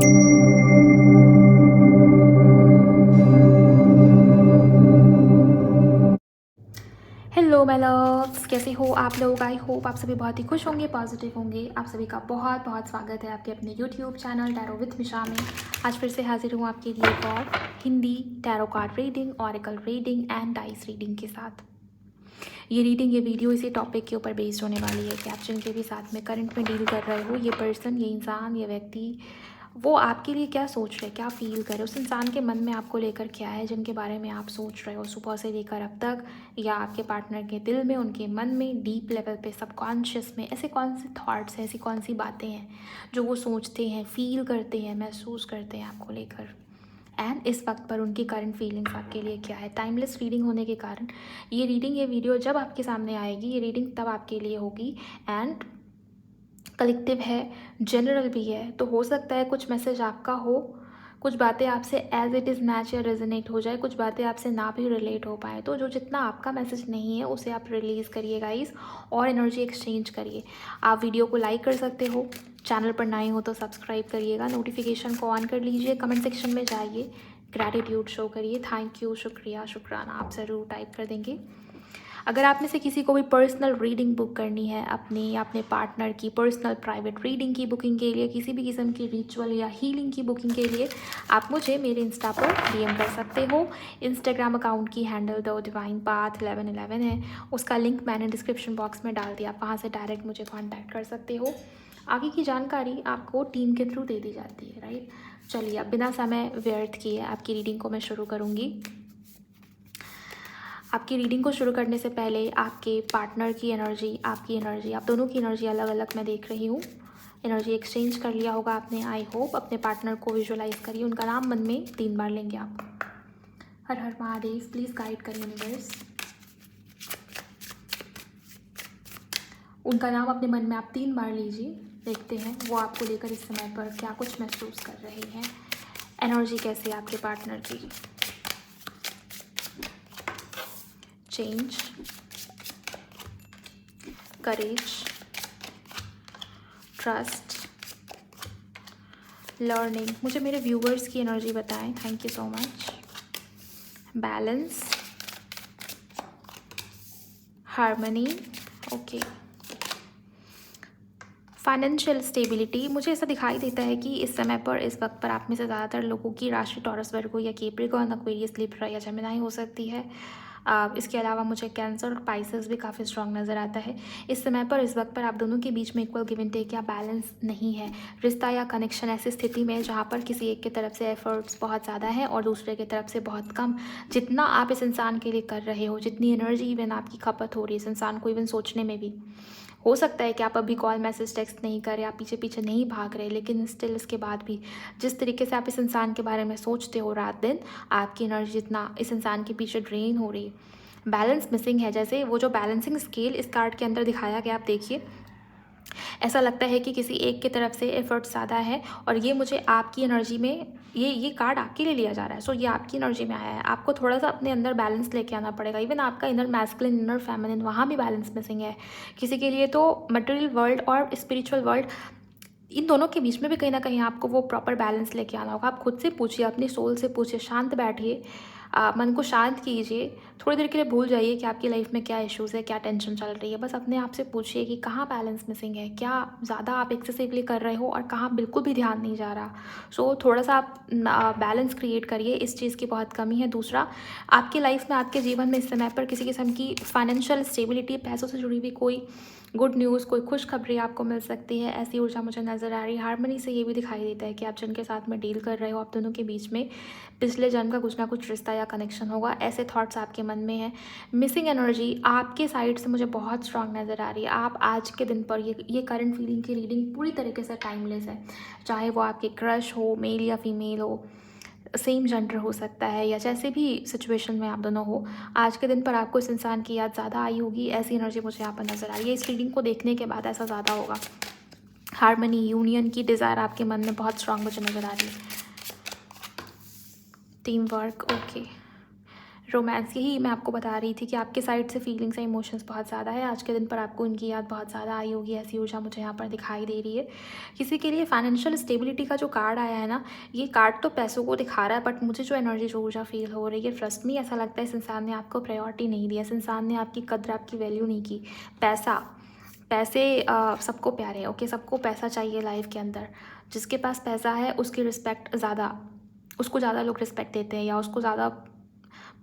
Hello my loves, कैसे हो आप लोग। आई होप आप सभी बहुत ही खुश होंगे, पॉजिटिव होंगे। आप सभी का बहुत बहुत स्वागत है आपके अपने यूट्यूब चैनल टैरो विद मिशा में। आज फिर से हाजिर हूँ आपके लिए एक और Hindi tarot card reading, oracle reading and dice reading के साथ। ये वीडियो इसी टॉपिक के ऊपर बेस्ड होने वाली है कि आप जिनके भी साथ में करंट में डील कर रहे हो, ये पर्सन, ये इंसान, ये व्यक्ति, वो आपके लिए क्या सोच रहे, क्या फील करे, उस इंसान के मन में आपको लेकर क्या है, जिनके बारे में आप सोच रहे हो सुबह से लेकर अब तक, या आपके पार्टनर के दिल में, उनके मन में, डीप लेवल पे, सबकॉन्शियस में ऐसे कौन से थॉट्स हैं, ऐसी कौन सी बातें हैं जो वो सोचते हैं, फील करते हैं, महसूस करते हैं आपको लेकर। एंड इस वक्त पर उनकी करंट फीलिंग्स आपके लिए क्या है। टाइमलेस रीडिंग होने के कारण ये वीडियो जब आपके सामने आएगी, ये रीडिंग तब आपके लिए होगी। एंड कलेक्टिव है, जनरल भी है, तो हो सकता है कुछ मैसेज आपका हो, कुछ बातें आपसे एज इट इज़ मैच या रेजोनेट हो जाए, कुछ बातें आपसे ना भी रिलेट हो पाए। तो जो जितना आपका मैसेज नहीं है उसे आप रिलीज़ करिए गाइस, और एनर्जी एक्सचेंज करिए। आप वीडियो को लाइक कर सकते हो, चैनल पर नए हो तो सब्सक्राइब करिएगा, नोटिफिकेशन को ऑन कर लीजिए, कमेंट सेक्शन में जाइए, ग्रैटिट्यूड शो करिए, थैंक यू, शुक्रिया, शुक्राना आप ज़रूर टाइप कर देंगे। अगर आप में से किसी को भी पर्सनल रीडिंग बुक करनी है, अपनी या अपने पार्टनर की पर्सनल प्राइवेट रीडिंग की बुकिंग के लिए, किसी भी किस्म की रिचुअल या हीलिंग की बुकिंग के लिए, आप मुझे मेरे इंस्टा पर डीएम कर सकते हो। इंस्टाग्राम अकाउंट की हैंडल द डिवाइन पाथ 1111 है, उसका लिंक मैंने डिस्क्रिप्शन बॉक्स में डाल दिया, आप वहाँ से डायरेक्ट मुझे कॉन्टैक्ट कर सकते हो। आगे की जानकारी आपको टीम के थ्रू दे दी जाती है, राइट। चलिए, अब बिना समय व्यर्थ किए आपकी रीडिंग को मैं शुरू करूँगी। आपकी रीडिंग को शुरू करने से पहले आपके पार्टनर की एनर्जी, आपकी एनर्जी, आप दोनों की एनर्जी अलग अलग मैं देख रही हूँ। एनर्जी एक्सचेंज कर लिया होगा आपने। आई होप अपने पार्टनर को विजुअलाइज करिए, उनका नाम मन में 3 बार लेंगे आप। हर हर महादेव, प्लीज़ गाइड करिए यूनिवर्स। उनका नाम अपने मन में आप 3 बार लीजिए। देखते हैं वो आपको लेकर इस समय पर क्या कुछ महसूस कर रहे हैं। एनर्जी कैसे है आपके पार्टनर की। चेंज, करेज, ट्रस्ट, लर्निंग। मुझे मेरे व्यूवर्स की एनर्जी बताएं, thank you so much. Balance, harmony, okay. Financial stability. मुझे ऐसा दिखाई देता है कि इस समय पर, इस वक्त पर आप में से ज़्यादातर लोगों की राशि टॉरस, वर्गो या कैप्रिकॉर्न, एक्वेरियस, लिब्रा या जेमिनी हो सकती है। इसके अलावा मुझे कैंसर और पाइसेस भी काफ़ी स्ट्रॉन्ग नज़र आता है। इस समय पर, इस वक्त पर आप दोनों के बीच में इक्वल गिव एंड टेक या बैलेंस नहीं है। रिश्ता या कनेक्शन ऐसी स्थिति में जहाँ पर किसी एक की तरफ से एफर्ट्स बहुत ज़्यादा हैं और दूसरे की तरफ से बहुत कम। जितना आप इस इंसान के लिए कर रहे हो, जितनी एनर्जी इवन आपकी खपत हो रही है इस इंसान को इवन सोचने में भी, हो सकता है कि आप अभी कॉल, मैसेज, टेक्स्ट नहीं कर रहे, आप पीछे पीछे नहीं भाग रहे, लेकिन स्टिल इसके बाद भी जिस तरीके से आप इस इंसान के बारे में सोचते हो रात दिन, आपकी एनर्जी जितना इस इंसान के पीछे ड्रेन हो रही है। बैलेंस मिसिंग है। जैसे वो जो बैलेंसिंग स्केल इस कार्ड के अंदर दिखाया गया, आप देखिए, ऐसा लगता है कि किसी एक की तरफ से एफर्ट ज़्यादा है, और ये मुझे आपकी एनर्जी में, ये कार्ड आपके लिए लिया जा रहा है। सो ये आपकी एनर्जी में आया है। आपको थोड़ा सा अपने अंदर बैलेंस लेके आना पड़ेगा। इवन आपका इनर मैस्कुलिन, इनर फेमिनिन, वहाँ भी बैलेंस मिसिंग है। किसी के लिए तो मटेरियल वर्ल्ड और स्पिरिचुअल वर्ल्ड, इन दोनों के बीच में भी कहीं ना कहीं आपको वो प्रॉपर बैलेंस लेके आना होगा। आप खुद से पूछिए, अपनी सोल से पूछिए, शांत बैठिए, मन को शांत कीजिए, थोड़ी देर के लिए भूल जाइए कि आपकी लाइफ में क्या इश्यूज़ है, क्या टेंशन चल रही है। बस अपने आप से पूछिए कि कहाँ बैलेंस मिसिंग है, क्या ज़्यादा आप एक्सेसिवली कर रहे हो और कहाँ बिल्कुल भी ध्यान नहीं जा रहा। सो थोड़ा सा आप बैलेंस क्रिएट करिए, इस चीज़ की बहुत कमी है। दूसरा, आपकी लाइफ में, आपके जीवन में इस समय पर किसी किस्म की फाइनेंशियल स्टेबिलिटी, पैसों से जुड़ी हुई कोई गुड न्यूज़, कोई खुशखबरी आपको मिल सकती है, ऐसी ऊर्जा मुझे नज़र आ रही है। हार्मनी से ये भी दिखाई देता है कि आप जिनके साथ में डील कर रहे हो, आप दोनों के बीच में पिछले जन्म का कुछ ना कुछ रिश्ता या कनेक्शन होगा, ऐसे थॉट्स आपके मन में हैं। मिसिंग एनर्जी आपके साइड से मुझे बहुत स्ट्रांग नज़र आ रही है। आप आज के दिन पर, ये करंट फीलिंग की रीडिंग पूरी तरीके से टाइमलेस है। चाहे वो आपके क्रश हो, मेल या फीमेल हो, सेम जेंडर हो सकता है, या जैसे भी सिचुएशन में आप दोनों हो, आज के दिन पर आपको इस इंसान की याद ज़्यादा आई होगी। ऐसी एनर्जी मुझे यहाँ पर नज़र आ रही है। इस रीडिंग को देखने के बाद ऐसा ज़्यादा होगा। हार्मनी, यूनियन की डिज़ायर आपके मन में बहुत स्ट्रांग मुझे नज़र आ रही है। Team work, okay. रोमांस, यही मैं आपको बता रही थी कि आपके साइड से फीलिंग्स एंड इमोशंस बहुत ज़्यादा है। आज के दिन पर आपको इनकी याद बहुत ज़्यादा आई होगी, ऐसी ऊर्जा मुझे यहाँ पर दिखाई दे रही है। किसी के लिए फाइनेंशियल स्टेबिलिटी का जो कार्ड आया है ना, ये कार्ड तो पैसों को दिखा रहा है, बट मुझे जो एनर्जी, जो ऊर्जा फील हो रही है, ट्रस्ट मी, ऐसा लगता है इस इंसान ने आपको प्रायोरिटी नहीं दिया, इस इंसान ने आपकी कद्र, आपकी वैल्यू नहीं की। पैसे सबको प्यारे हैं, ओके, सबको पैसा चाहिए लाइफ के अंदर। जिसके पास पैसा है उसकी रिस्पेक्ट ज़्यादा, उसको ज़्यादा लोग रिस्पेक्ट देते हैं या उसको ज़्यादा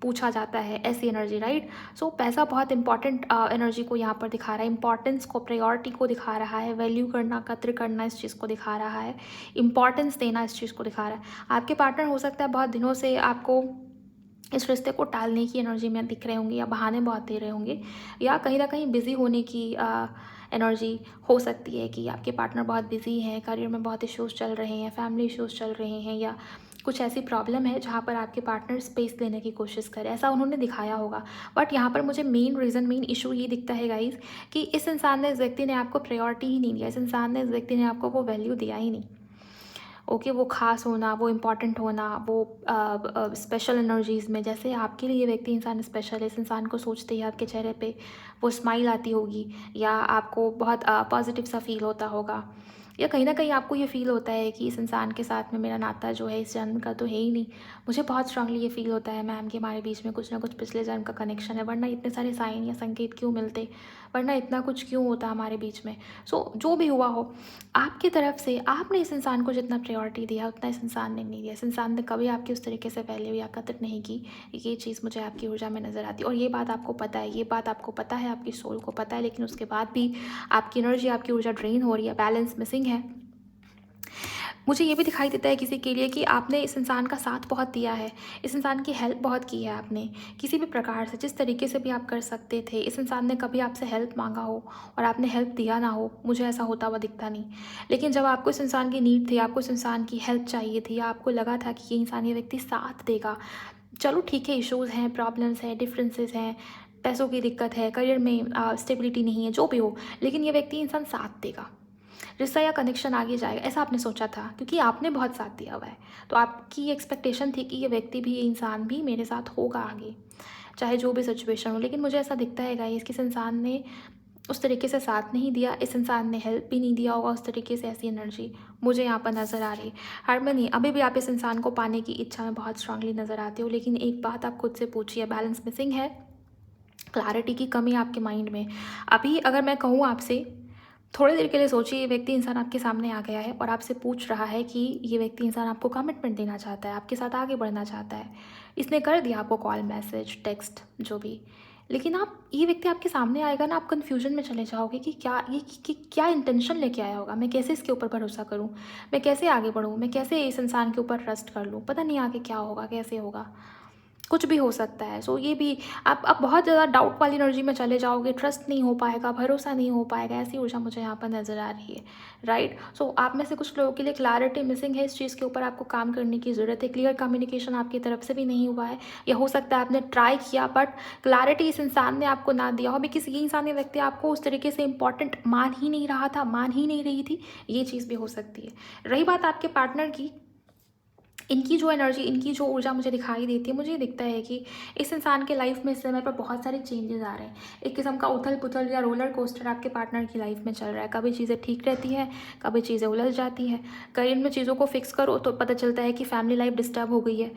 पूछा जाता है, ऐसी एनर्जी, राइट। सो पैसा बहुत इंपॉर्टेंट एनर्जी को यहाँ पर दिखा रहा है, इंपॉर्टेंस को, प्रायोरिटी को दिखा रहा है, वैल्यू करना, कद्र करना, इस चीज़ को दिखा रहा है, इंपॉर्टेंस देना, इस चीज़ को दिखा रहा है। आपके पार्टनर हो सकता है बहुत दिनों से आपको इस रिश्ते को टालने की एनर्जी में दिख रहे होंगे, या बहाने बहुत दे रहे होंगे, या कहीं ना कहीं बिज़ी होने की एनर्जी हो सकती है कि आपके पार्टनर बहुत बिज़ी हैं, करियर में बहुत इश्यूज़ चल रहे हैं, फैमिली इश्यूज़ चल रहे हैं, या कुछ ऐसी प्रॉब्लम है जहाँ पर आपके पार्टनर स्पेस लेने की कोशिश करें, ऐसा उन्होंने दिखाया होगा। बट यहाँ पर मुझे मेन रीज़न, मेन इशू ये दिखता है गाइज़, कि इस इंसान ने, इस व्यक्ति ने आपको प्रायोरिटी ही नहीं दिया, इस इंसान ने, इस व्यक्ति ने आपको वो वैल्यू दिया ही नहीं। ओके, वो खास होना, वो इम्पॉर्टेंट होना, वो स्पेशल एनर्जीज़ में, जैसे आपके लिए ये व्यक्ति इंसान स्पेशल है, इस इंसान को सोचते ही आपके चेहरे पे वो स्माइल आती होगी, या आपको बहुत पॉजिटिव सा फील होता होगा, या कहीं ना कहीं आपको ये फील होता है कि इस इंसान के साथ में मेरा नाता जो है इस जन्म का तो है ही नहीं। मुझे बहुत स्ट्रांगली ये फील होता है मैम कि हमारे बीच में कुछ ना कुछ पिछले जन्म का कनेक्शन है, वरना इतने सारे साइन या संकेत क्यों मिलते, वरना इतना कुछ क्यों होता हमारे बीच में। सो जो भी हुआ हो, आपकी तरफ से आपने इस इंसान को जितना प्रायोरिटी दिया उतना इस इंसान ने नहीं दिया, इस इंसान ने कभी आपकी उस तरीके से वैल्यू या कदर नहीं की। ये चीज़ मुझे आपकी ऊर्जा में नज़र आती है, और ये बात आपको पता है, ये बात आपको पता है, आपकी सोल को पता है, लेकिन उसके बाद भी आपकी एनर्जी, आपकी ऊर्जा ड्रेन हो रही है, बैलेंस मिसिंग है। मुझे ये भी दिखाई देता है किसी के लिए कि आपने इस इंसान का साथ बहुत दिया है, इस इंसान की हेल्प बहुत की है आपने, किसी भी प्रकार से, जिस तरीके से भी आप कर सकते थे। इस इंसान ने कभी आपसे हेल्प मांगा हो और आपने हेल्प दिया ना हो, मुझे ऐसा होता हुआ दिखता नहीं। लेकिन जब आपको इस इंसान की नीड थी, आपको इस इंसान की हेल्प चाहिए थी, या आपको लगा था कि ये इंसान, ये व्यक्ति साथ देगा, चलो ठीक है, इश्यूज़ हैं, प्रॉब्लम्स हैं, डिफरेंसेस हैं, पैसों की दिक्कत है, करियर में स्टेबिलिटी नहीं है, जो भी हो, लेकिन ये व्यक्ति इंसान साथ देगा, रिश्ता या कनेक्शन आगे जाएगा, ऐसा आपने सोचा था, क्योंकि आपने बहुत साथ दिया हुआ है। तो आपकी एक्सपेक्टेशन थी कि ये व्यक्ति भी, ये इंसान भी मेरे साथ होगा आगे, चाहे जो भी सिचुएशन हो। लेकिन मुझे ऐसा दिखता है गाइस कि इस इंसान ने उस तरीके से साथ नहीं दिया, इस इंसान ने हेल्प भी नहीं दिया होगा उस तरीके से, ऐसी एनर्जी मुझे यहाँ पर नज़र आ रही है। हारमोनी, अभी भी आप इस इंसान को पाने की इच्छा में बहुत स्ट्रांगली नज़र आते हो, लेकिन एक बात आप खुद से पूछिए, बैलेंस मिसिंग है, क्लैरिटी की कमी आपके माइंड में। अभी अगर मैं कहूँ आपसे, थोड़ी देर के लिए सोचिए, ये व्यक्ति इंसान आपके सामने आ गया है और आपसे पूछ रहा है कि ये व्यक्ति इंसान आपको कमिटमेंट देना चाहता है, आपके साथ आगे बढ़ना चाहता है। इसने कर दिया आपको कॉल, मैसेज, टेक्स्ट, जो भी, लेकिन आप, ये व्यक्ति आपके सामने आएगा ना, आप कन्फ्यूजन में चले जाओगे कि क्या ये, कि क्या इंटेंशन लेके आया होगा, मैं कैसे इसके ऊपर भरोसा करूँ, मैं कैसे आगे बढ़ूँ, मैं कैसे इस इंसान के ऊपर ट्रस्ट कर लूँ, पता नहीं आगे क्या होगा, कैसे होगा, कुछ भी हो सकता है। सो ये भी आप बहुत ज़्यादा डाउट वाली एनर्जी में चले जाओगे, ट्रस्ट नहीं हो पाएगा, भरोसा नहीं हो पाएगा, ऐसी ऊर्जा मुझे यहाँ पर नज़र आ रही है, राइट। सो आप में से कुछ लोगों के लिए क्लैरिटी मिसिंग है, इस चीज़ के ऊपर आपको काम करने की ज़रूरत है। क्लियर कम्युनिकेशन आपकी तरफ से भी नहीं हुआ है, या हो सकता है आपने ट्राई किया बट क्लैरिटी इस इंसान ने आपको ना दिया हो, बिकॉज ये इंसान, ये व्यक्ति आपको उस तरीके से इंपॉर्टेंट मान ही नहीं रहा था, मान ही नहीं रही थी, ये चीज़ भी हो सकती है। रही बात आपके पार्टनर की, इनकी जो एनर्जी, इनकी जो ऊर्जा मुझे दिखाई देती है, मुझे ये दिखता है कि इस इंसान के लाइफ में इस समय पर बहुत सारे चेंजेस आ रहे हैं। एक किस्म का उथल पुथल या रोलर कोस्टर आपके पार्टनर की लाइफ में चल रहा है। कभी चीज़ें ठीक रहती हैं, कभी चीज़ें उलझ जाती हैं। करियर में चीज़ों को फिक्स करो तो पता चलता है कि फैमिली लाइफ डिस्टर्ब हो गई है,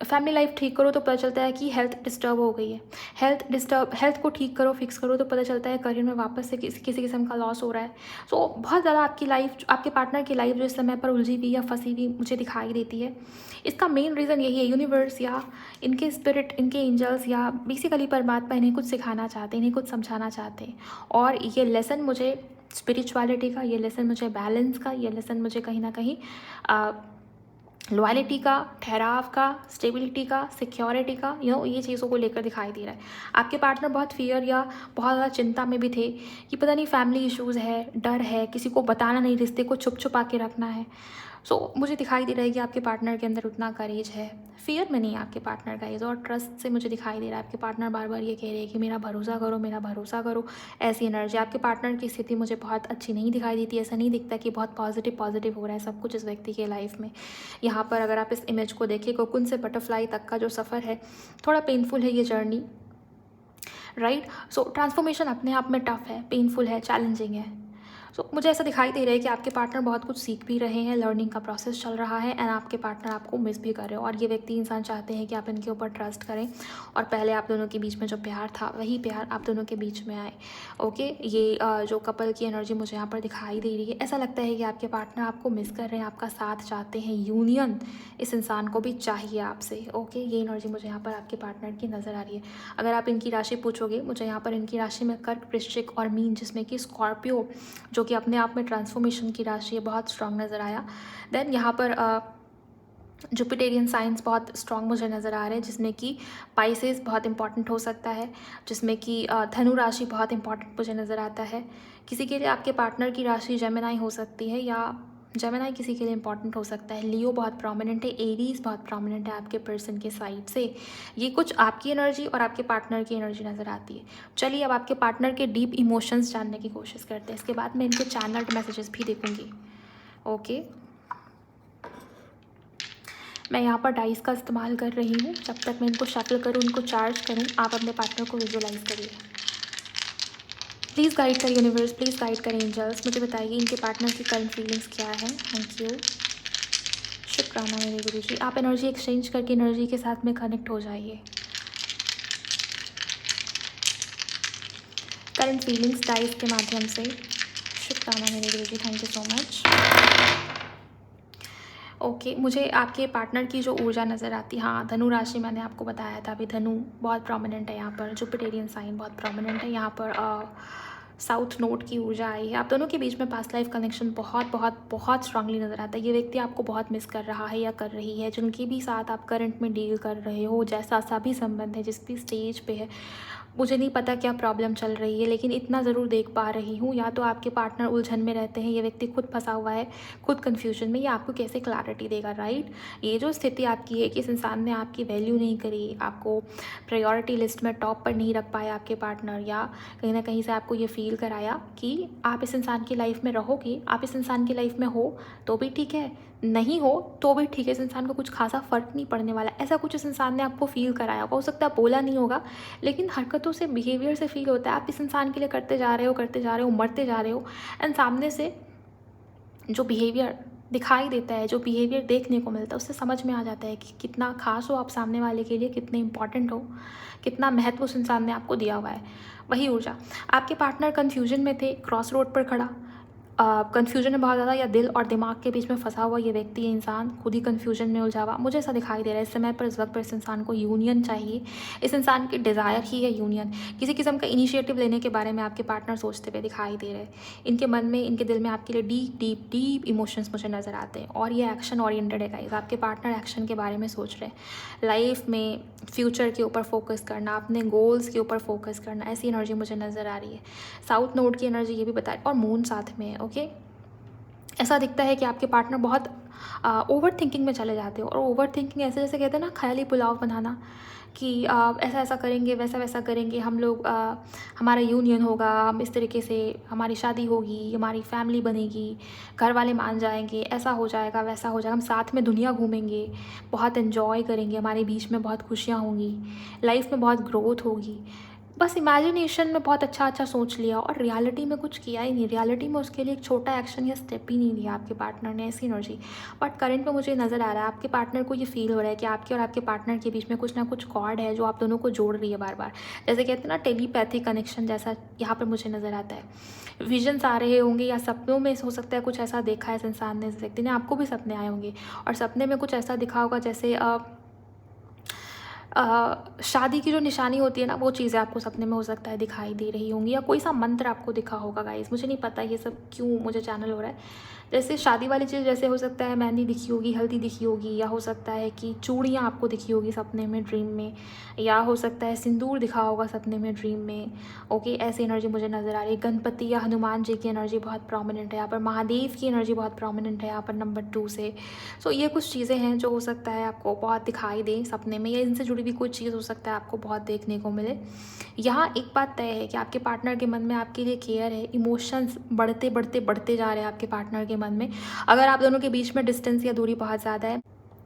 फैमिली लाइफ ठीक करो तो पता चलता है कि हेल्थ डिस्टर्ब हो गई है, हेल्थ को ठीक करो, फिक्स करो तो पता चलता है करियर में वापस से किसी किस्म का लॉस हो रहा है। सो बहुत ज़्यादा आपकी लाइफ, आपके पार्टनर की लाइफ जो इस समय पर उलझी हुई या फंसी हुई मुझे दिखाई देती है। इसका मेन रीज़न यही है, यूनिवर्स या इनके स्पिरिट, इनके एंजल्स, या बेसिकली परमात्मा इन्हें कुछ सिखाना चाहते हैं, इन्हें कुछ समझाना चाहते हैं। और ये लेसन मुझे स्पिरिचुअलिटी का, ये लेसन मुझे बैलेंस का, ये लेसन मुझे कहीं ना कहीं लॉयल्टी का, ठहराव का, स्टेबिलिटी का, सिक्योरिटी का, ये चीज़ों को लेकर दिखाई दे रहा है। आपके पार्टनर बहुत फियर या बहुत ज़्यादा चिंता में भी थे कि पता नहीं फैमिली इश्यूज़ है, डर है, किसी को बताना नहीं, रिश्ते को छुप छुपा के रखना है। मुझे दिखाई दे रहा है कि आपके पार्टनर के अंदर उतना करेज है, फ़ियर में नहीं है आपके पार्टनर गाइज़, और ट्रस्ट से मुझे दिखाई दे रहा है आपके पार्टनर बार बार ये कह रहे हैं कि मेरा भरोसा करो, मेरा भरोसा करो। ऐसी एनर्जी आपके पार्टनर की स्थिति मुझे बहुत अच्छी नहीं दिखाई देती। ऐसा नहीं दिखता कि बहुत पॉजिटिव पॉजिटिव हो रहा है सब कुछ इस व्यक्ति के लाइफ में। यहाँ पर अगर आप इस इमेज को देखें, कोकुन से बटरफ्लाई तक का जो सफ़र है थोड़ा पेनफुल है ये जर्नी, राइट। ट्रांसफॉर्मेशन अपने आप में टफ है, पेनफुल है, चैलेंजिंग है। मुझे ऐसा दिखाई दे रहा है कि आपके पार्टनर बहुत कुछ सीख भी रहे हैं, लर्निंग का प्रोसेस चल रहा है, एंड आपके पार्टनर आपको मिस भी कर रहे हो, और ये व्यक्ति इंसान चाहते हैं कि आप इनके ऊपर ट्रस्ट करें और पहले आप दोनों के बीच में जो प्यार था वही प्यार आप दोनों के बीच में आए। ओके, ये जो कपल की एनर्जी मुझे यहाँ पर दिखाई दे रही है, ऐसा लगता है कि आपके पार्टनर आपको मिस कर रहे हैं, आपका साथ चाहते हैं, यूनियन इस इंसान को भी चाहिए आपसे। ओके, ये एनर्जी मुझे यहाँ पर आपके पार्टनर की नज़र आ रही है। अगर आप इनकी राशि पूछोगे, मुझे यहाँ पर इनकी राशि में कर्क, वृश्चिक और मीन, जिसमें कि स्कॉर्पियो जो कि अपने आप में ट्रांसफॉर्मेशन की राशि है, बहुत स्ट्रॉन्ग नज़र आया। देन यहाँ पर जुपिटेरियन साइंस बहुत स्ट्रॉन्ग मुझे नज़र आ रहे हैं, जिसमें कि पाइसेस बहुत इंपॉर्टेंट हो सकता है, जिसमें कि धनु राशि बहुत इंपॉर्टेंट मुझे नज़र आता है। किसी के लिए आपके पार्टनर की राशि जेमिनाई हो सकती है, या जेमिनाई किसी के लिए इंपॉर्टेंट हो सकता है। लियो बहुत प्रोमिनेंट है, एरीज बहुत प्रोमिनेंट है आपके पर्सन के साइड से। ये कुछ आपकी एनर्जी और आपके पार्टनर की एनर्जी नज़र आती है। चलिए अब आपके पार्टनर के डीप इमोशंस जानने की कोशिश करते हैं, इसके बाद मैं इनके चैनल्ड मैसेजेस भी देखूंगी। ओके, मैं यहाँ पर डाइस का इस्तेमाल कर रही हूँ। जब तक मैं इनको शफल करूँ, इनको चार्ज करूँ, आप अपने पार्टनर को विजुअलाइज करिए। प्लीज़ गाइड करें यूनिवर्स, प्लीज़ गाइड करें एंजल्स, मुझे बताइए इनके पार्टनर की करंट फीलिंग्स क्या है। थैंक यू, शुक्राना मेरे गुरु जी। आप एनर्जी एक्सचेंज करके एनर्जी के साथ में कनेक्ट हो जाइए। करंट फीलिंग्स डाइस के माध्यम से, शुक्राना मेरे गुरु ji, thank you so much. Okay, मुझे आपके पार्टनर की जो ऊर्जा नज़र आती है, हाँ धनु राशि मैंने आपको बताया था अभी, धनु बहुत प्रोमिनेंट है यहाँ पर, जुपिटेरियन साइन बहुत प्रोमिनेंट है यहाँ पर। साउथ नोड की ऊर्जा आई है। आप दोनों के बीच में पास्ट लाइफ कनेक्शन बहुत बहुत बहुत स्ट्रांगली नज़र आता है। ये व्यक्ति आपको बहुत मिस कर रहा है या कर रही है, जिनके भी साथ आप करंट में डील कर रहे हो, जैसा सा भी संबंध है, जिस भी स्टेज पे है, मुझे नहीं पता क्या प्रॉब्लम चल रही है, लेकिन इतना ज़रूर देख पा रही हूँ, या तो आपके पार्टनर उलझन में रहते हैं, ये व्यक्ति खुद फंसा हुआ है, खुद कन्फ्यूजन में, ये आपको कैसे क्लैरिटी देगा, राइट। ये जो स्थिति आपकी है कि इस इंसान ने आपकी वैल्यू नहीं करी, आपको प्रायोरिटी लिस्ट में टॉप पर नहीं रख पाया आपके पार्टनर, या कहीं ना कहीं से आपको ये फील कराया कि आप इस इंसान की लाइफ में रहोगे, आप इस इंसान की लाइफ में हो तो भी ठीक है, नहीं हो तो भी ठीक है, इस इंसान को कुछ खासा फ़र्क नहीं पड़ने वाला, ऐसा कुछ इस इंसान ने आपको फील कराया होगा। हो सकता है बोला नहीं होगा, लेकिन हरकतों से, बिहेवियर से फील होता है आप इस इंसान के लिए करते जा रहे हो, मरते जा रहे हो, एंड सामने से जो बिहेवियर दिखाई देता है, जो बिहेवियर देखने को मिलता है, उससे समझ में आ जाता है कि कितना खास हो आप सामने वाले के लिए, कितने इंपॉर्टेंट हो, कितना महत्व उस इंसान ने आपको दिया हुआ है। वही ऊर्जा, आपके पार्टनर कन्फ्यूजन में थे, क्रॉस रोड पर खड़ा, कन्फ्यूजन में बहुत ज़्यादा, या दिल और दिमाग के बीच में फंसा हुआ ये व्यक्ति, इंसान खुद ही कन्फ्यूजन में उलझा हुआ, मुझे ऐसा दिखाई दे रहा है इस समय पर, इस वक्त पर इस इंसान को यूनियन चाहिए। इस इंसान की डिज़ायर ही है यूनियन। किसी किस्म का इनिशिएटिव लेने के बारे में आपके पार्टनर सोचते हुए दिखाई दे रहे हैं। इनके मन में, इनके दिल में आपके लिए डीप डीप डीप इमोशंस मुझे नज़र आते हैं, और ये एक्शन ओरिएंटेड है गाइस। आपके पार्टनर एक्शन के बारे में सोच रहे हैं, लाइफ में फ्यूचर के ऊपर फोकस करना, अपने गोल्स के ऊपर फोकस करना, ऐसी एनर्जी मुझे नज़र आ रही है। साउथ नोड की एनर्जी ये भी बता रही, और मून साथ में है। ओके, ऐसा दिखता है कि आपके पार्टनर बहुत ओवर थिंकिंग में चले जाते हो, और ओवर थिंकिंग ऐसे जैसे कहते हैं ना, ख्याली पुलाव बनाना, कि ऐसा ऐसा करेंगे, वैसा वैसा करेंगे, हम लोग हमारा यूनियन होगा, हम इस तरीके से, हमारी शादी होगी, हमारी फैमिली बनेगी, घर वाले मान जाएंगे, ऐसा हो जाएगा, वैसा हो जाएगा, हम साथ में दुनिया घूमेंगे, बहुत इन्जॉय करेंगे, हमारे बीच में बहुत खुशियाँ होंगी, लाइफ में बहुत ग्रोथ होगी। बस इमेजिनेशन में बहुत अच्छा अच्छा सोच लिया, और रियलिटी में कुछ किया ही नहीं, रियलिटी में उसके लिए एक छोटा एक्शन या स्टेप ही नहीं लिया आपके पार्टनर ने, ऐसी एनर्जी। बट करंट में मुझे नज़र आ रहा है आपके पार्टनर को ये फील हो रहा है कि आपके और आपके पार्टनर के बीच में कुछ ना कुछ कॉर्ड है जो आप दोनों को जोड़ रही है बार बार, जैसे कहते हैं ना टेलीपैथी कनेक्शन जैसा, यहाँ पर मुझे नज़र आता है। विजन्स आ रहे होंगे, या सपनों में हो सकता है कुछ ऐसा देखा है इस इंसान ने, इस व्यक्ति ने, आपको भी सपने आए होंगे, और सपने में कुछ ऐसा दिखा होगा जैसे शादी की जो निशानी होती है ना, वो चीज़ें आपको सपने में हो सकता है दिखाई दे रही होंगी, या कोई सा मंत्र आपको दिखा होगा गाइस, मुझे नहीं पता ये सब क्यों मुझे चैनल हो रहा है, जैसे शादी वाली चीज़, जैसे हो सकता है मेहंदी दिखी होगी, हल्दी दिखी होगी, या हो सकता है कि चूड़ियाँ आपको दिखी होगी सपने में, ड्रीम में, या हो सकता है सिंदूर दिखा होगा सपने में, ड्रीम में। ओके, ऐसी एनर्जी मुझे नज़र आ रही है। गणपति या हनुमान जी की एनर्जी बहुत प्रोमिनेंट है यहाँ पर, महादेव की एनर्जी बहुत प्रोमिनेंट है यहाँ पर नंबर 2 से। सो ये कुछ चीज़ें हैं जो हो सकता है आपको बहुत दिखाई दें सपने में, या इनसे जुड़ी भी कोई चीज़ हो सकता है आपको बहुत देखने को मिले। यहाँ एक बात तय है कि आपके पार्टनर के मन में आपके लिए केयर है, इमोशंस बढ़ते बढ़ते बढ़ते जा रहे हैं आपके पार्टनर के मन में। अगर आप दोनों के बीच में डिस्टेंस या दूरी बहुत ज़्यादा है,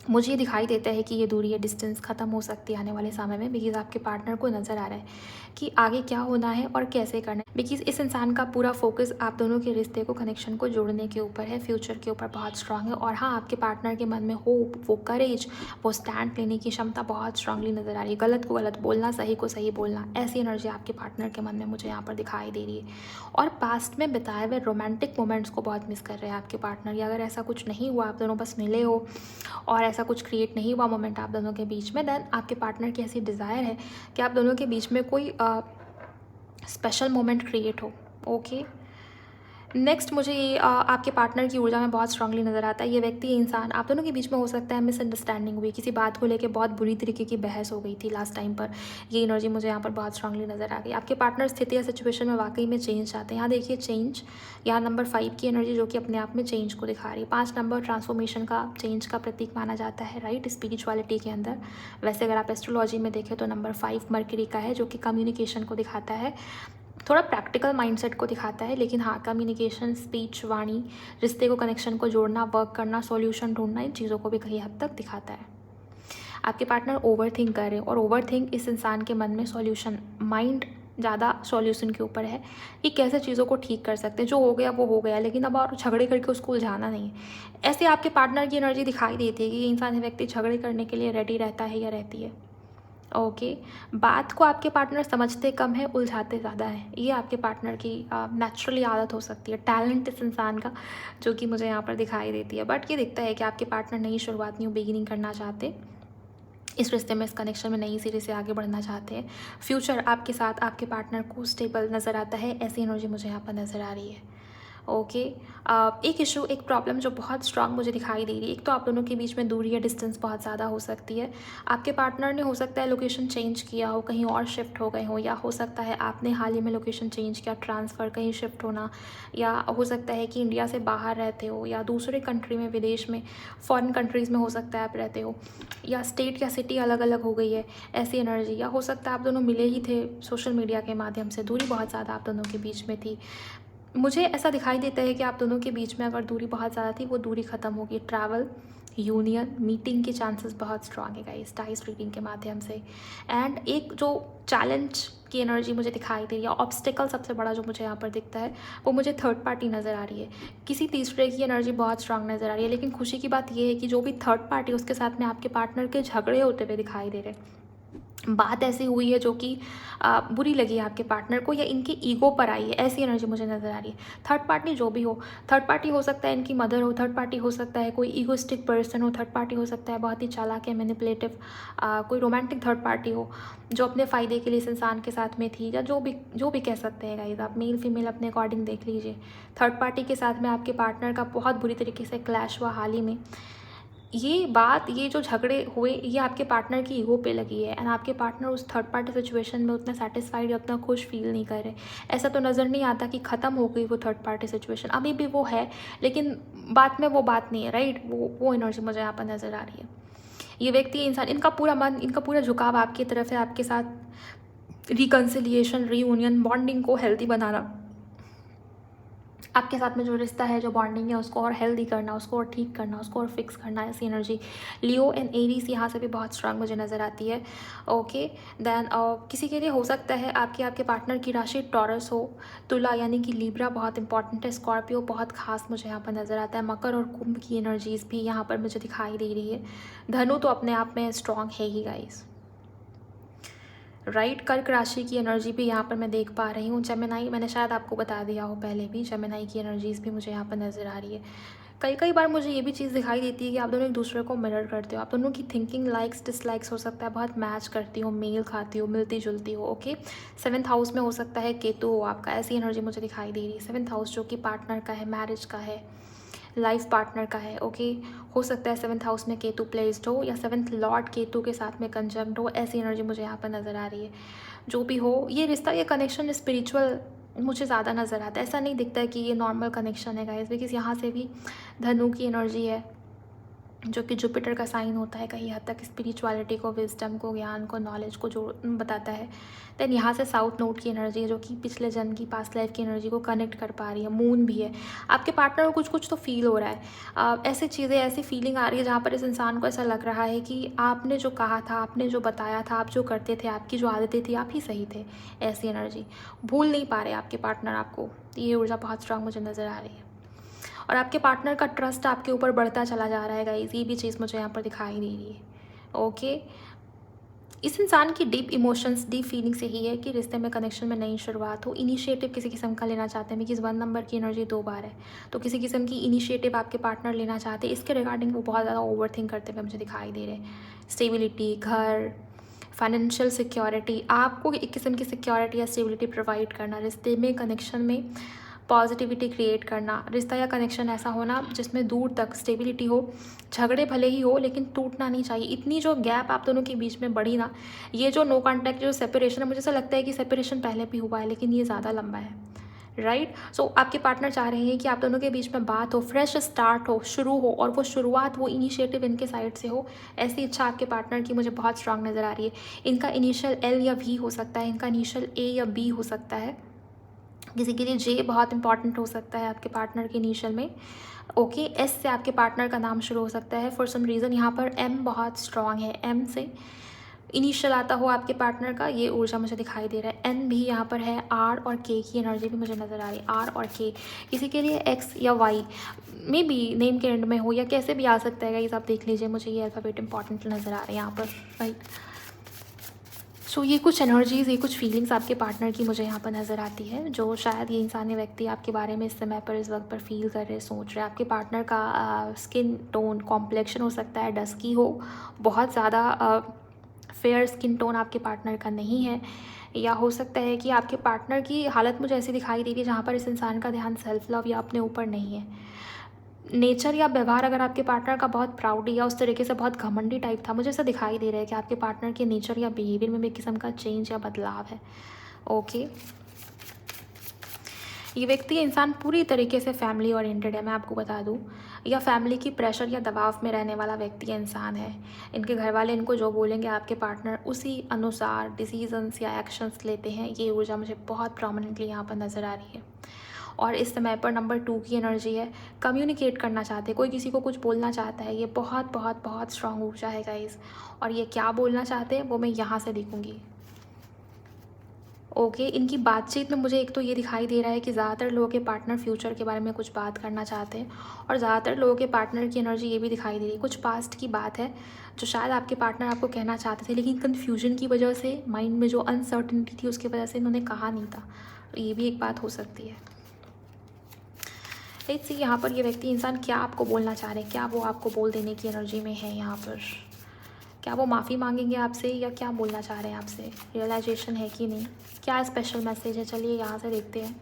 मुझे ये दिखाई देता है कि ये दूरी या डिस्टेंस ख़त्म हो सकती है आने वाले समय में, बिकॉज़ आपके पार्टनर को नज़र आ रहा है कि आगे क्या होना है और कैसे करना है। बिकॉज़ इस इंसान का पूरा फोकस आप दोनों के रिश्ते को, कनेक्शन को जोड़ने के ऊपर है, फ्यूचर के ऊपर बहुत स्ट्रांग है। और हाँ, आपके पार्टनर के मन में होप, वो करेज, वो स्टैंड लेने की क्षमता बहुत स्ट्रांगली नज़र आ रही है। गलत को गलत बोलना, सही को सही बोलना, ऐसी एनर्जी आपके पार्टनर के मन में मुझे यहाँ पर दिखाई दे रही है। और पास्ट में बिताए हुए रोमांटिक मोमेंट्स को बहुत मिस कर रहे हैं आपके पार्टनर, या अगर ऐसा कुछ नहीं हुआ, आप दोनों बस मिले हो और ऐसा कुछ क्रिएट नहीं हुआ मोमेंट आप दोनों के बीच में, देन आपके पार्टनर की ऐसी डिज़ायर है कि आप दोनों के बीच में कोई स्पेशल मोमेंट क्रिएट हो। ओके, नेक्स्ट मुझे ये आपके पार्टनर की ऊर्जा में बहुत स्ट्रांगली नज़र आता है। ये व्यक्ति, इंसान, आप दोनों के बीच में हो सकता है मिसअंडरस्टैंडिंग हुई, किसी बात को लेके बहुत बुरी तरीके की बहस हो गई थी लास्ट टाइम पर। ये एनर्जी मुझे यहाँ पर बहुत स्ट्रांगली नज़र आ गई। आपके पार्टनर स्थिति या सिचुएशन में वाकई में चेंज चाहते हैं। यहाँ देखिए चेंज, यहाँ नंबर 5 की एनर्जी जो कि अपने आप में चेंज को दिखा रही है। 5 नंबर ट्रांसफॉर्मेशन का, चेंज का प्रतीक माना जाता है, राइट, स्पिरिचुअलिटी के अंदर। वैसे अगर आप एस्ट्रोलॉजी में देखें तो नंबर 5 मर्करी का है, जो कि कम्युनिकेशन को दिखाता है, थोड़ा प्रैक्टिकल माइंडसेट को दिखाता है, लेकिन हाँ, कम्युनिकेशन, स्पीच, वाणी, रिश्ते को, कनेक्शन को जोड़ना, वर्क करना, सॉल्यूशन ढूंढना, इन चीज़ों को भी कहीं हद तक दिखाता है। आपके पार्टनर ओवर थिंक कर रहे हैं, और ओवर थिंक इस इंसान के मन में सॉल्यूशन, माइंड ज़्यादा सॉल्यूशन के ऊपर है कि कैसे चीज़ों को ठीक कर सकते हैं। जो हो गया वो हो गया, लेकिन अब और झगड़े करके उसको उलझाना नहीं है। ऐसे आपके पार्टनर की एनर्जी दिखाई देती है कि ये इंसान, व्यक्ति झगड़े करने के लिए रेडी रहता है या रहती है। ओके, बात को आपके पार्टनर समझते कम है, उलझाते ज़्यादा है। ये आपके पार्टनर की नेचुरली आदत हो सकती है, टैलेंट इस इंसान का, जो कि मुझे यहाँ पर दिखाई देती है। बट ये दिखता है कि आपके पार्टनर नई शुरुआत, न्यू बिगिनिंग करना चाहते, इस रिश्ते में, इस कनेक्शन में नई सिरे से आगे बढ़ना चाहते हैं। फ्यूचर आपके साथ आपके पार्टनर को स्टेबल नज़र आता है, ऐसी एनर्जी मुझे यहाँ पर नज़र आ रही है। ओके, एक इशू, एक प्रॉब्लम जो बहुत स्ट्रांग मुझे दिखाई दे रही है, एक तो आप दोनों के बीच में दूरी या डिस्टेंस बहुत ज़्यादा हो सकती है। आपके पार्टनर ने हो सकता है लोकेशन चेंज किया हो, कहीं और शिफ्ट हो गए हो, या हो सकता है आपने हाल ही में लोकेशन चेंज किया, ट्रांसफ़र, कहीं शिफ्ट होना, या हो सकता है कि इंडिया से बाहर रहते हो, या दूसरे कंट्री में, विदेश में, फॉरेन कंट्रीज़ में हो सकता है आप रहते हो, या स्टेट या सिटी अलग अलग हो गई है, ऐसी एनर्जी। या हो सकता है आप दोनों मिले ही थे सोशल मीडिया के माध्यम से, दूरी बहुत ज़्यादा आप दोनों के बीच में थी। मुझे ऐसा दिखाई देता है कि आप दोनों के बीच में अगर दूरी बहुत ज़्यादा थी, वो दूरी ख़त्म होगी। ट्रैवल, यूनियन, मीटिंग के चांसेस बहुत स्ट्रांग है गाइस, डाइस रीडिंग के माध्यम से। एंड एक जो चैलेंज की एनर्जी मुझे दिखाई दे रही है, ऑब्स्टिकल सबसे बड़ा जो मुझे यहाँ पर दिखता है, वो मुझे थर्ड पार्टी नज़र आ रही है। किसी तीसरे की एनर्जी बहुत स्ट्रांग नज़र आ रही है। लेकिन खुशी की बात ये है कि जो भी थर्ड पार्टी, उसके साथ में आपके पार्टनर के झगड़े होते हुए दिखाई दे रहे हैं। बात ऐसी हुई है जो कि बुरी लगी है आपके पार्टनर को, या इनकी ईगो पर आई है, ऐसी एनर्जी मुझे नज़र आ रही है। थर्ड पार्टी जो भी हो, थर्ड पार्टी हो सकता है इनकी मदर हो, थर्ड पार्टी हो सकता है कोई ईगोइस्टिक पर्सन हो, थर्ड पार्टी हो सकता है बहुत ही चालाक या मैनिपुलेटिव, कोई रोमांटिक थर्ड पार्टी हो जो अपने फ़ायदे के लिए इस इंसान के साथ में थी, या जो भी कह सकते हैं गाइस, आप मेल फीमेल अपने अकॉर्डिंग देख लीजिए। थर्ड पार्टी के साथ में आपके पार्टनर का बहुत बुरी तरीके से क्लैश हुआ हाल ही में। ये बात, ये जो झगड़े हुए, ये आपके पार्टनर की ईगो पे लगी है, एंड आपके पार्टनर उस थर्ड पार्टी सिचुएशन में उतना सेटिस्फाइड या उतना खुश फील नहीं कर रहे। ऐसा तो नज़र नहीं आता कि ख़त्म हो गई वो थर्ड पार्टी सिचुएशन, अभी भी वो है, लेकिन बात में वो बात नहीं है, राइट। वो एनर्जी मुझे यहाँ पर नज़र आ रही है। ये व्यक्ति, इंसान, इनका पूरा मन, इनका पूरा झुकाव आपकी तरफ है, आपके साथ रिकन्सिलिएशन, रीयूनियन, बॉन्डिंग को हेल्दी बनाना, आपके साथ में जो रिश्ता है, जो बॉन्डिंग है, उसको और हेल्दी करना, उसको और ठीक करना, उसको और फिक्स करना, ऐसी एनर्जी। लियो एंड एरीज यहाँ से भी बहुत स्ट्रांग मुझे नज़र आती है। ओके, देन किसी के लिए हो सकता है आपके पार्टनर की राशि टॉरस हो, तुला यानी कि लिब्रा बहुत इंपॉर्टेंट है, स्कॉर्पियो बहुत खास मुझे यहाँ पर नज़र आता है, मकर और कुंभ की एनर्जीज़ भी यहाँ पर मुझे दिखाई दे रही है। धनु तो अपने आप में स्ट्रांग है ही गाइस, राइट। कर्क राशि की एनर्जी भी यहाँ पर मैं देख पा रही हूँ। जेमिनाई, मैंने शायद आपको बता दिया हो पहले भी, जेमिनाई की एनर्जीज़ भी मुझे यहाँ पर नज़र आ रही है। कई बार मुझे ये भी चीज़ दिखाई देती है कि आप दोनों एक दूसरे को मिरर करते हो, आप दोनों की थिंकिंग, लाइक्स, डिसलाइक्स हो सकता है बहुत मैच करती हो, मेल खाती हो, मिलती जुलती हो। ओके, 7th हाउस में हो सकता है केतु हो आपका, ऐसी एनर्जी मुझे दिखाई दे रही है। 7th हाउस जो कि पार्टनर का है, मैरिज का है, लाइफ पार्टनर का है। ओके, हो सकता है 7th हाउस में केतु प्लेस्ड हो या 7th लॉर्ड केतु के साथ में कंजंक्ट हो, ऐसी एनर्जी मुझे यहाँ पर नज़र आ रही है। जो भी हो, ये रिश्ता, ये कनेक्शन स्पिरिचुअल मुझे ज़्यादा नज़र आता है। ऐसा नहीं दिखता है कि ये नॉर्मल कनेक्शन है गाइस, बिकॉज यहाँ से भी धनु की एनर्जी है जो कि जुपिटर का साइन होता है, कहीं हद तक स्पिरिचुअलिटी को, विजडम को, ज्ञान को, नॉलेज को जो बताता है। देन यहाँ से साउथ नोड की एनर्जी है जो कि पिछले जन्म की, पास्ट लाइफ की एनर्जी को कनेक्ट कर पा रही है। मून भी है। आपके पार्टनर को कुछ कुछ तो फील हो रहा है, ऐसी चीज़ें, ऐसी फीलिंग आ रही है जहाँ पर इस इंसान को ऐसा लग रहा है कि आपने जो कहा था, आपने जो बताया था, आप जो करते थे, आपकी जो आदतें थी, आप ही सही थे। ऐसी एनर्जी भूल नहीं पा रहे आपके पार्टनर आपको। ये ऊर्जा बहुत स्ट्रांग मुझे नज़र आ रही है और आपके पार्टनर का ट्रस्ट आपके ऊपर बढ़ता चला जा रहा है गाइस, ये भी चीज़ मुझे यहाँ पर दिखाई दे रही है। ओके, इस इंसान की डीप इमोशंस, डीप फीलिंग्स यही है कि रिश्ते में, कनेक्शन में नई शुरुआत हो। इनिशिएटिव किसी किस्म का लेना चाहते हैं, बिकॉज 1 नंबर की एनर्जी 2 बार है, तो किसी किस्म की इनिशिएटिव आपके पार्टनर लेना चाहते हैं। इसके रिगार्डिंग वो बहुत ज़्यादा ओवर थिंक करते हुए मुझे दिखाई दे रहे हैं। स्टेबिलिटी, घर, फाइनेंशियल सिक्योरिटी, आपको एक किस्म की सिक्योरिटी या स्टेबिलिटी प्रोवाइड करना, रिश्ते में, कनेक्शन में पॉजिटिविटी क्रिएट करना, रिश्ता या कनेक्शन ऐसा होना जिसमें दूर तक स्टेबिलिटी हो। झगड़े भले ही हो लेकिन टूटना नहीं चाहिए। इतनी जो गैप आप दोनों के बीच में बढ़ी ना, ये जो नो कॉन्टैक्ट, जो सेपरेशन है, मुझे ऐसा लगता है कि सेपरेशन पहले भी हुआ है लेकिन ये ज़्यादा लंबा है, राइट। सो आपके पार्टनर चाह रहे हैं कि आप दोनों के बीच में बात हो, फ्रेश स्टार्ट हो, शुरू हो, और वो शुरुआत, वो इनिशिएटिव इनके साइड से हो। ऐसी इच्छा आपके पार्टनर की मुझे बहुत स्ट्रांग नज़र आ रही है। इनका इनिशियल एल या वी हो सकता है, इनका इनिशियल ए या बी हो सकता है, किसी के लिए जे बहुत इंपॉर्टेंट हो सकता है आपके पार्टनर के इनिशियल में। ओके, एस से आपके पार्टनर का नाम शुरू हो सकता है। फॉर सम रीज़न यहाँ पर एम बहुत स्ट्रांग है, एम से इनिशियल आता हो आपके पार्टनर का, ये ऊर्जा मुझे दिखाई दे रहा है। एन भी यहाँ पर है। आर और के की एनर्जी भी मुझे नज़र आ रही है। आर और के, किसी के लिए एक्स या वाई में भी नेम के एंड में हो, या कैसे भी आ सकता है गाइस, आप देख लीजिए। मुझे ये अल्फ़ाबेट इंपॉर्टेंट नज़र आ रहे हैं यहाँ पर, राइट। सो ये कुछ एनर्जीज़, ये कुछ फीलिंग्स आपके पार्टनर की मुझे यहाँ पर नज़र आती है, जो शायद ये इंसानी व्यक्ति आपके बारे में इस समय पर, इस वक्त पर फील कर रहे, सोच रहे। आपके पार्टनर का स्किन टोन, कॉम्प्लेक्शन हो सकता है डस्की हो, बहुत ज़्यादा फेयर स्किन टोन आपके पार्टनर का नहीं है, या हो सकता है कि आपके पार्टनर की हालत मुझे ऐसी दिखाई दे रही है जहाँ पर इस इंसान का ध्यान सेल्फ लव या अपने ऊपर नहीं है। नेचर या व्यवहार अगर आपके पार्टनर का बहुत प्राउडी या उस तरीके से बहुत घमंडी टाइप था, मुझे ऐसा दिखाई दे रहा है कि आपके पार्टनर के नेचर या बिहेवियर में भी एक किस्म का चेंज या बदलाव है। ओके, ये व्यक्ति, इंसान पूरी तरीके से फैमिली ओरिएंटेड है, मैं आपको बता दूं, या फैमिली की प्रेशर या दबाव में रहने वाला व्यक्ति या इंसान है। इनके घर वाले इनको जो बोलेंगे आपके पार्टनर उसी अनुसार डिसीजंस या एक्शंस लेते हैं। ये ऊर्जा मुझे बहुत प्रोमिनेंटली यहाँ पर नज़र आ रही है। और इस समय पर नंबर 2 की एनर्जी है। कम्युनिकेट करना चाहते हैं, कोई किसी को कुछ बोलना चाहता है, ये बहुत बहुत बहुत स्ट्रांग ऊर्जा है गाइस। और ये क्या बोलना चाहते हैं वो मैं यहाँ से देखूँगी। ओके, इनकी बातचीत में मुझे एक तो ये दिखाई दे रहा है कि ज़्यादातर लोगों के पार्टनर फ्यूचर के बारे में कुछ बात करना चाहते हैं, और ज़्यादातर लोगों के पार्टनर की एनर्जी ये भी दिखाई दे रही है, कुछ पास्ट की बात है जो शायद आपके पार्टनर आपको कहना चाहते थे, लेकिन कन्फ्यूजन की वजह से, माइंड में जो अनसर्टिनिटी थी उसकी वजह से इन्होंने कहा नहीं था। तो ये भी एक बात हो सकती है। लेट्स सी यहाँ पर ये व्यक्ति, इंसान क्या आपको बोलना चाह रहे हैं, क्या वो आपको बोल देने की एनर्जी में है यहाँ पर, क्या वो माफ़ी मांगेंगे आपसे या क्या बोलना चाह रहे हैं आपसे, रियलाइजेशन है कि नहीं, क्या स्पेशल मैसेज है। चलिए यहाँ से देखते हैं।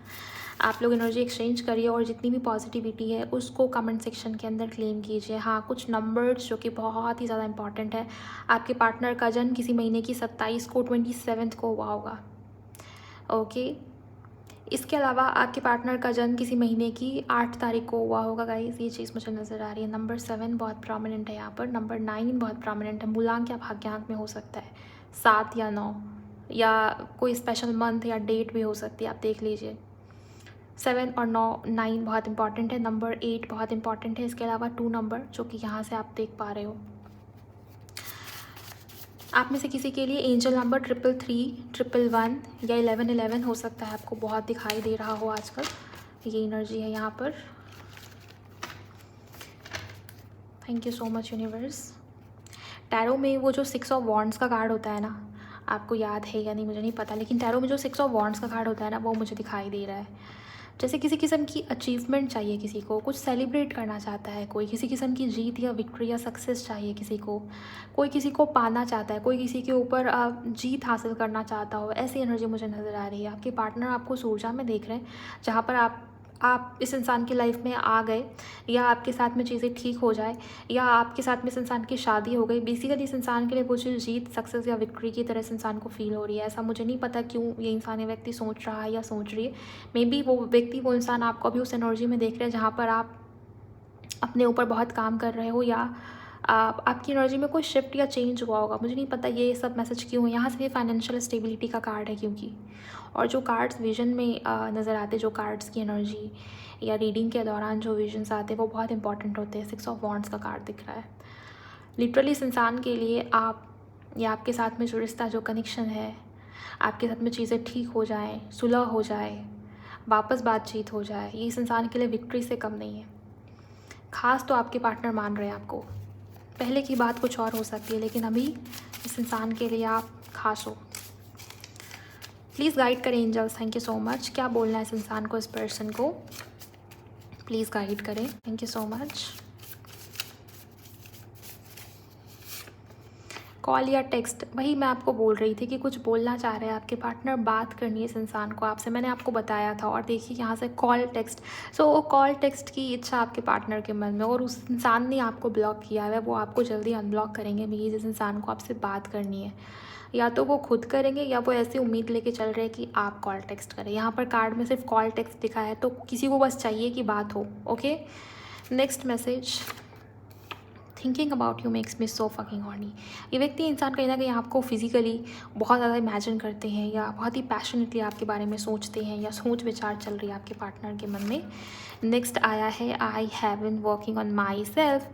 आप लोग एनर्जी एक्सचेंज करिए और जितनी भी पॉजिटिविटी है उसको कमेंट सेक्शन के अंदर क्लेम कीजिए। हाँ, कुछ नंबर्स जो कि बहुत ही ज़्यादा इंपॉर्टेंट है। आपके पार्टनर का जन्म किसी महीने की 27 को, 27 को हुआ होगा। ओके, इसके अलावा आपके पार्टनर का जन्म किसी महीने की 8 तारीख को हुआ होगा गाइस, ये चीज़ मुझे नज़र आ रही है। नंबर 7 बहुत प्रोमिनेंट है यहाँ पर, नंबर 9 बहुत प्रोमिनेंट है। मूलांक या भाग्यांक में हो सकता है 7 या 9, या कोई स्पेशल मंथ या डेट भी हो सकती है, आप देख लीजिए। 7 और 9 बहुत इंपॉर्टेंट है। नंबर 8 बहुत इंपॉर्टेंट है। इसके अलावा 2 नंबर जो कि यहाँ से आप देख पा रहे हो। आप में से किसी के लिए एंजल नंबर 333, 111 या 1111 हो सकता है, आपको बहुत दिखाई दे रहा हो आजकल। ये एनर्जी है यहाँ पर। Thank you so much universe. Tarot में वो जो 6 ऑफ वॉन्ड्स का कार्ड होता है ना, आपको याद है या नहीं मुझे नहीं पता, लेकिन टैरो में जो 6 ऑफ वॉन्ड्स का कार्ड होता है ना, वो मुझे दिखाई दे रहा है। जैसे किसी किस्म की अचीवमेंट चाहिए, किसी को कुछ सेलिब्रेट करना चाहता है, कोई किसी किस्म की जीत या विक्ट्री या सक्सेस चाहिए किसी को, कोई किसी को पाना चाहता है, कोई किसी के ऊपर जीत हासिल करना चाहता हो। ऐसी एनर्जी मुझे नज़र आ रही है। आपके पार्टनर आपको उस ऊर्जा में देख रहे हैं जहाँ पर आप इस इंसान की लाइफ में आ गए, या आपके साथ में चीज़ें ठीक हो जाए, या आपके साथ में इस इंसान की शादी हो गई, बेसिकली इस इंसान के लिए वो चीज़ जीत, सक्सेस या विक्ट्री की तरह इस इंसान को फील हो रही है। ऐसा मुझे नहीं पता क्यों ये इंसान, ये व्यक्ति सोच रहा है या सोच रही है। मे बी वो व्यक्ति, वो इंसान आपको अभी उस एनर्जी में देख रहे हैं जहाँ पर आप अपने ऊपर बहुत काम कर रहे हो, या आपकी एनर्जी में कोई शिफ्ट या चेंज हुआ होगा। मुझे नहीं पता ये सब मैसेज क्यों है। यहाँ से भी फाइनेंशियल स्टेबिलिटी का कार्ड है क्योंकि, और जो कार्ड्स विजन में नज़र आते, जो कार्ड्स की एनर्जी या रीडिंग के दौरान जो विजन्स आते हैं वो बहुत इंपॉर्टेंट होते हैं। 6 ऑफ वॉन्ड्स का कार्ड दिख रहा है। लिटरली इस इंसान के लिए आप या आपके साथ में जो रिश्ता, जो कनेक्शन है, आपके साथ में चीज़ें ठीक हो जाएँ, सुलह हो जाए, वापस बातचीत हो जाए, ये इस इंसान के लिए विक्ट्री से कम नहीं है। ख़ास तो आपके पार्टनर मान रहे हैं आपको। पहले की बात कुछ और हो सकती है, लेकिन अभी इस इंसान के लिए आप ख़ास हो। प्लीज़ गाइड करें angels, thank you so much. क्या बोलना है इस इंसान को, इस पर्सन को, प्लीज़ गाइड करें, thank you so much. Call या टेक्स्ट, वही मैं आपको बोल रही थी कि कुछ बोलना चाह रहे हैं आपके पार्टनर, बात करनी है इस इंसान को आपसे, मैंने आपको बताया था। और देखिए यहाँ से कॉल टेक्स्ट, सो वो कॉल टेक्स्ट की इच्छा आपके पार्टनर के मन में, और उस इंसान ने आपको ब्लॉक किया है, वो आपको जल्दी अनब्लॉक करेंगे बिकॉज इस इंसान को आपसे बात करनी है। या तो वो खुद करेंगे, या वो ऐसी उम्मीद लेके चल रहे हैं कि आप कॉल टेक्स्ट करें। यहाँ पर कार्ड में सिर्फ कॉल टेक्स्ट दिखा है, तो किसी को बस चाहिए कि बात हो। Okay, next message, thinking about you makes me so fucking horny. ये व्यक्ति, इंसान कहीं ना कहीं आपको फिजिकली बहुत ज़्यादा इमेजिन करते हैं, या बहुत ही पैशनेटली आपके बारे में सोचते हैं, या सोच विचार चल रही है आपके पार्टनर के मन में। नेक्स्ट आया है, I have been working on my self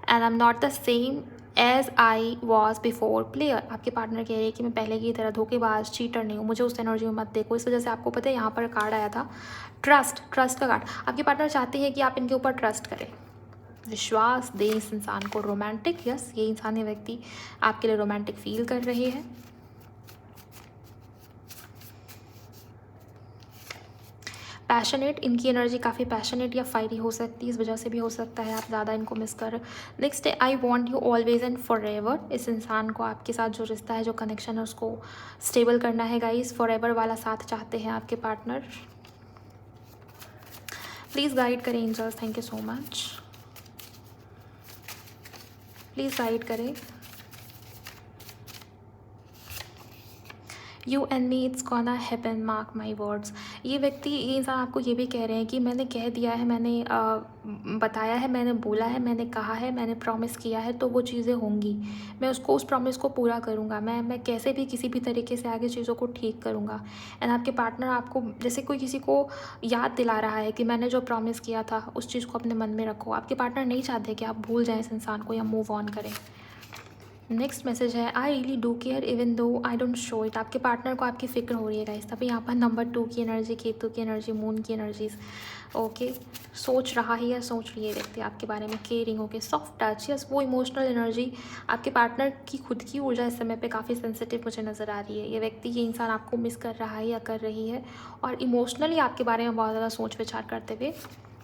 and I am not the same as I was before player. आपके पार्टनर कह रहे हैं कि मैं पहले की तरह धोखेबाज, चीटर नहीं हूँ, मुझे उस एनर्जी में मत देखो। इस वजह से आपको पता है यहाँ पर कार्ड आया था ट्रस्ट, ट्रस्ट का कार्ड। आपके पार्टनर चाहते हैं कि आप इनके ऊपर ट्रस्ट करें, विश्वास दें इस इंसान को। रोमांटिक, यस, ये इंसान, ये व्यक्ति आपके लिए रोमांटिक फील कर रहे हैं। पैशनेट, इनकी एनर्जी काफ़ी पैशनेट या फायरी हो सकती है, इस वजह से भी हो सकता है आप ज़्यादा इनको मिस कर रहे हो। नेक्स्ट है, I want you always and for ever. इस इंसान को आपके साथ जो रिश्ता है, जो कनेक्शन है, उसको स्टेबल करना है गाइस। फॉर एवर वाला साथ चाहते हैं आपके पार्टनर। प्लीज़ गाइड करें angels, thank you so much. Please guide करें। You and me it's gonna happen, mark my words. ये व्यक्ति, ये इंसान आपको ये भी कह रहे हैं कि मैंने कह दिया है, मैंने बताया है, मैंने बोला है, मैंने कहा है, मैंने प्रॉमिस किया है, तो वो चीज़ें होंगी। मैं उसको, उस प्रॉमिस को पूरा करूँगा। मैं कैसे भी, किसी भी तरीके से आगे चीज़ों को ठीक करूँगा। एंड आपके पार्टनर आपको, जैसे कोई किसी को याद दिला रहा है कि मैंने जो प्रॉमिस किया था उस चीज़ को अपने मन में रखो। आपके पार्टनर नहीं चाहते कि आप भूल जाएँ इस इंसान को या मूव ऑन करें। नेक्स्ट मैसेज है, I really do care even though I don't show it. आपके पार्टनर को आपकी फ़िक्र हो रही है गाइस। तभी यहाँ पर नंबर 2 की एनर्जी, केतु की एनर्जी, मून की एनर्जीज। ओके, सोच रहा है या सोच रही है व्यक्ति आपके बारे में, केयरिंग होके, सॉफ्ट टच, यस, वो इमोशनल एनर्जी। आपके पार्टनर की खुद की ऊर्जा इस समय पे काफ़ी सेंसिटिव मुझे नज़र आ रही है। ये व्यक्ति, ये इंसान आपको मिस कर रहा है या कर रही है, और इमोशनली आपके बारे में बहुत ज़्यादा सोच विचार करते हुए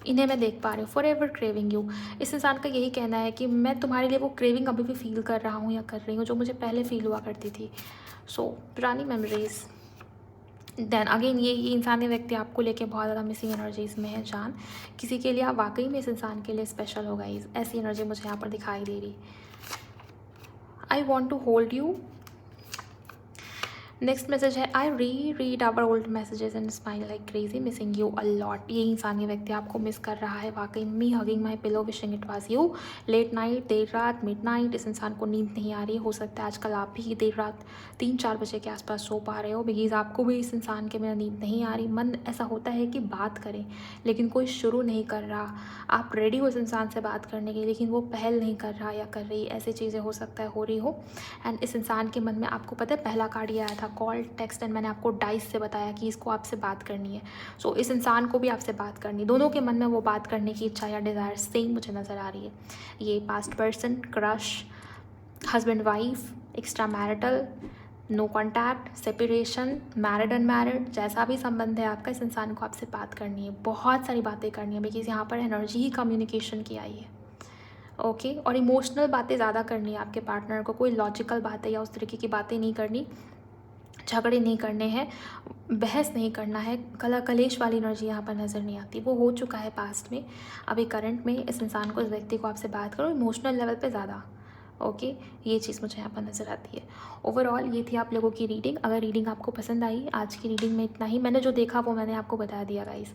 इन्हें मैं देख पा रही हूँ। For ever craving you. इस इंसान का यही कहना है कि मैं तुम्हारे लिए वो क्रेविंग अभी भी फील कर रहा हूँ या कर रही हूँ जो मुझे पहले फील हुआ करती थी। सो पुरानी मेमोरीज। देन अगेन ये इंसान, ये व्यक्ति आपको लेके बहुत ज़्यादा मिसिंग एनर्जीज में है जान। किसी के लिए आप वाकई में इस इंसान के लिए स्पेशल हो गई, ऐसी एनर्जी मुझे यहाँ पर दिखाई दे रही। I want to hold you. Next message है, I read our old messages and smile like crazy missing you a lot. ये इंसान, ये व्यक्ति आपको मिस कर रहा है वाकई में। Hugging my pillow wishing it was you. Late night, देर रात, मिडनाइट, इस इंसान को नींद नहीं आ रही। हो सकता है आजकल आप भी देर रात 3-4 बजे के आसपास सो पा रहे हो बिकॉज आपको भी इस इंसान के बिना नींद नहीं आ रही। मन ऐसा होता है कि बात करें, लेकिन कोई शुरू नहीं कर रहा। आप रेडी हो इस इंसान से बात करने के लिए, लेकिन वो पहल नहीं कर रहा या कर रही। ऐसी चीज़ें हो सकता है हो रही हो। एंड इस इंसान के मन में, आपको पता है पहला कार्ड ये आया था कॉल टेक्स्ट, एंड मैंने आपको डाइस से बताया कि इसको आपसे बात करनी है। सो इस इंसान को भी आपसे बात करनी, दोनों के मन में वो बात करने की इच्छा या डिज़ायर सेम मुझे नज़र आ रही है। ये past person, crush, husband wife, extra marital, no contact, separation, married unmarried, जैसा भी संबंध है आपका, इस इंसान को आपसे बात करनी है, बहुत सारी बातें करनी है बिकॉज यहाँ पर एनर्जी ही कम्युनिकेशन की आई है। ओके, और इमोशनल बातें ज़्यादा करनी है आपके पार्टनर को, कोई लॉजिकल बातें या उस तरीके की बातें नहीं करनी। झगड़े नहीं करने हैं, बहस नहीं करना है, कलेश वाली एनर्जी यहाँ पर नज़र नहीं आती। वो हो चुका है पास्ट में। अभी करंट में इस इंसान को, इस व्यक्ति को आपसे बात करो इमोशनल लेवल पे ज़्यादा। ओके, ये चीज़ मुझे यहाँ पर नज़र आती है। ओवरऑल ये थी आप लोगों की रीडिंग। अगर रीडिंग आपको पसंद आई, आज की रीडिंग में इतना ही। मैंने जो देखा वो मैंने आपको बता दिया गाइस।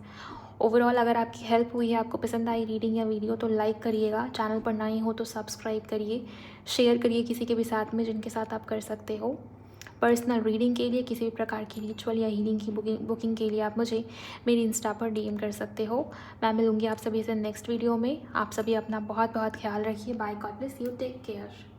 ओवरऑल अगर आपकी हेल्प हुई है, आपको पसंद आई रीडिंग या वीडियो, तो लाइक करिएगा। चैनल पर नए हो तो सब्सक्राइब करिए, शेयर करिए किसी के भी साथ में जिनके साथ आप कर सकते हो। पर्सनल रीडिंग के लिए, किसी भी प्रकार की रिचुअल या हीलिंग की बुकिंग के लिए आप मुझे मेरी इंस्टा पर डीएम कर सकते हो। मैं मिलूँगी आप सभी से नेक्स्ट वीडियो में। आप सभी अपना बहुत बहुत ख्याल रखिए। Bye, God bless you, take care.